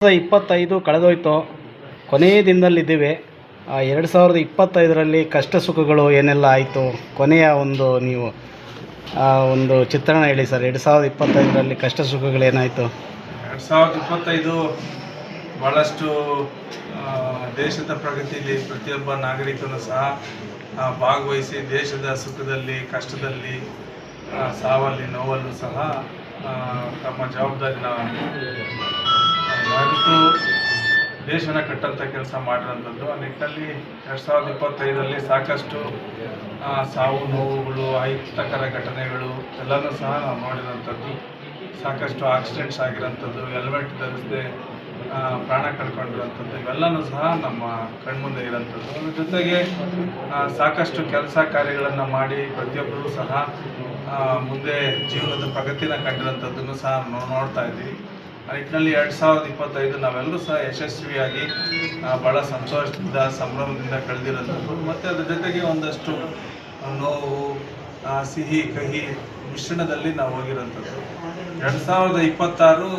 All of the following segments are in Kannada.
2025 ಕಳೆದೋಯ್ತು, ಕೊನೆಯ ದಿನದಲ್ಲಿದ್ದೀವಿ. 2025ರಲ್ಲಿ ಕಷ್ಟ ಸುಖಗಳು ಏನೆಲ್ಲ ಆಯಿತು, ಕೊನೆಯ ನೀವು ಒಂದು ಚಿತ್ರಣ ಹೇಳಿ ಸರ್. 2025ರಲ್ಲಿ ಕಷ್ಟ ಸುಖಗಳೇನಾಯಿತು? 2025 ಭಾಳಷ್ಟು ದೇಶದ ಪ್ರಗತಿಯಲ್ಲಿ ಪ್ರತಿಯೊಬ್ಬ ನಾಗರಿಕನು ಸಹ ಭಾಗವಹಿಸಿ ದೇಶದ ಸುಖದಲ್ಲಿ, ಕಷ್ಟದಲ್ಲಿ, ಸಾವಲ್ಲಿ, ನೋವಲ್ಲೂ ಸಹ ತಮ್ಮ ಜವಾಬ್ದಾರಿನ ಅರಿತು ದೇಶನ ಕಟ್ಟಂಥ ಕೆಲಸ ಮಾಡಿರೋಂಥದ್ದು. ಆ ನಿಟ್ಟಿನಲ್ಲಿ 2025ರಲ್ಲಿ ಸಾಕಷ್ಟು ಸಾವು ನೋವುಗಳು, ಅಹಿತಕರ ಘಟನೆಗಳು ಎಲ್ಲನೂ ಸಹ ನಾವು ನೋಡಿರೋಂಥದ್ದು. ಸಾಕಷ್ಟು ಆಕ್ಸಿಡೆಂಟ್ಸ್ ಆಗಿರೋಂಥದ್ದು, ಹೆಲ್ಮೆಟ್ ಧರಿಸದೆ ಪ್ರಾಣ ಕಳ್ಕೊಂಡಿರೋಂಥದ್ದು, ಇವೆಲ್ಲನೂ ಸಹ ನಮ್ಮ ಕಣ್ಮುಂದೆ ಇರೋಂಥದ್ದು. ಅದ್ರ ಜೊತೆಗೆ ಸಾಕಷ್ಟು ಕೆಲಸ ಕಾರ್ಯಗಳನ್ನು ಮಾಡಿ ಪ್ರತಿಯೊಬ್ಬರೂ ಸಹ ಮುಂದೆ ಜೀವನದ ಪ್ರಗತಿನ ಕಂಡಿರೋಂಥದ್ದನ್ನು ಸಹ ನೋಡ್ತಾ ಇದ್ದೀವಿ. ಆ ನಿಟ್ಟಿನಲ್ಲಿ 2025 ನಾವೆಲ್ಲರೂ ಸಹ ಯಶಸ್ವಿಯಾಗಿ ಭಾಳ ಸಂತೋಷದಿಂದ, ಸಂಭ್ರಮದಿಂದ ಕಳೆದಿರೋಂಥದ್ದು. ಮತ್ತು ಅದ್ರ ಜೊತೆಗೆ ಒಂದಷ್ಟು ನೋವು, ಸಿಹಿ ಕಹಿ ಮಿಶ್ರಣದಲ್ಲಿ ನಾವು ಹೋಗಿರೋಂಥದ್ದು. 2026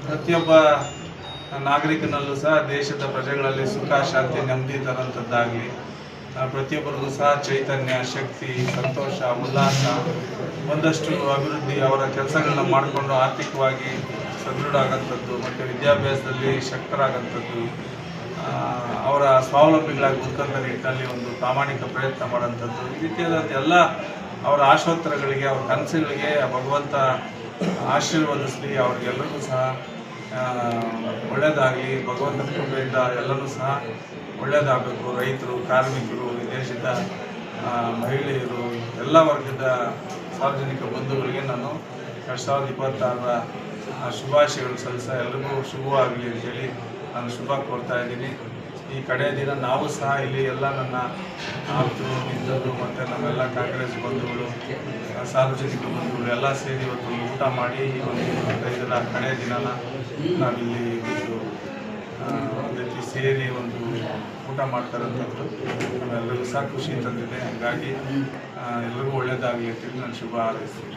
ಪ್ರತಿಯೊಬ್ಬ ನಾಗರಿಕನಲ್ಲೂ ಸಹ ದೇಶದ ಪ್ರಜೆಗಳಲ್ಲಿ ಸುಖ, ಶಾಂತಿ, ನೆಮ್ಮದಿ ತರೋಂಥದ್ದಾಗಲಿ, ಪ್ರತಿಯೊಬ್ಬರಿಗೂ ಸಹ ಚೈತನ್ಯ, ಶಕ್ತಿ, ಸಂತೋಷ, ಉಲ್ಲಾಸ, ಒಂದಷ್ಟು ಅಭಿವೃದ್ಧಿ, ಅವರ ಕೆಲಸಗಳನ್ನ ಮಾಡಿಕೊಂಡು ಆರ್ಥಿಕವಾಗಿ ಸದೃಢ ಆಗೋಂಥದ್ದು, ಮತ್ತು ವಿದ್ಯಾಭ್ಯಾಸದಲ್ಲಿ ಶಕ್ತರಾಗೋಂಥದ್ದು, ಅವರ ಸ್ವಾವಲಂಬಿಗಳಾಗಿ ಬದುಕಂಥ ನಿಟ್ಟಿನಲ್ಲಿ ಒಂದು ಪ್ರಾಮಾಣಿಕ ಪ್ರಯತ್ನ ಮಾಡೋಂಥದ್ದು, ಈ ರೀತಿಯಾದಂಥ ಎಲ್ಲ ಅವರ ಆಶೋತ್ತರಗಳಿಗೆ, ಅವರ ಕನಸುಗಳಿಗೆ ಭಗವಂತ ಆಶೀರ್ವದಿಸಲಿ. ಅವ್ರಿಗೆಲ್ಲರಿಗೂ ಸಹ ಒಳ್ಳೆಯದಾಗಲಿ, ಭಗವಂತನ ಕೃಪೆಯಿಂದ ಎಲ್ಲನೂ ಸಹ ಒಳ್ಳೆಯದಾಗಬೇಕು. ರೈತರು, ಕಾರ್ಮಿಕರು, ವಿದೇಶದ ಮಹಿಳೆಯರು, ಎಲ್ಲ ವರ್ಗದ ಸಾರ್ವಜನಿಕ ಬಂಧುಗಳಿಗೆ ನಾನು 2026ರ ಶುಭಾಶಯಗಳು ಸಲ್ಲಿಸ ಎಲ್ರಿಗೂ ಶುಭವಾಗಲಿ ಅಂತೇಳಿ ನಾನು ಶುಭ ಕೋರ್ತಾ ಇದ್ದೀನಿ. ಈ ಕಡೆಯ ದಿನ ನಾವು ಸಹ ಇಲ್ಲಿ ಎಲ್ಲ ನನ್ನ ಆಪ್ತರು, ಮಿತ್ರರು ಮತ್ತು ನಮ್ಮೆಲ್ಲ ಕಾಂಗ್ರೆಸ್ ಬಂಧುಗಳು, ಸಾರ್ವಜನಿಕ ಬಂಧುಗಳು ಎಲ್ಲ ಸೇರಿ ಇವತ್ತು ಊಟ ಮಾಡಿ ಈ ಒಂದು 25ರ ಕಡೆಯ ದಿನನ ನಾವಿಲ್ಲಿ ಒಂದು ರೀತಿ ಸೇರಿ ಒಂದು ಊಟ ಮಾಡ್ತಾರಂಥದ್ದು ನಮ್ಮೆಲ್ಲರಿಗೂ ಸಹ ಖುಷಿ ತಂದಿದೆ. ಹಾಗಾಗಿ ಎಲ್ರಿಗೂ ಒಳ್ಳೆಯದಾಗಲಿ ಅಂತೇಳಿ ನಾನು ಶುಭ ಹಾರೈಸ್ತೀನಿ.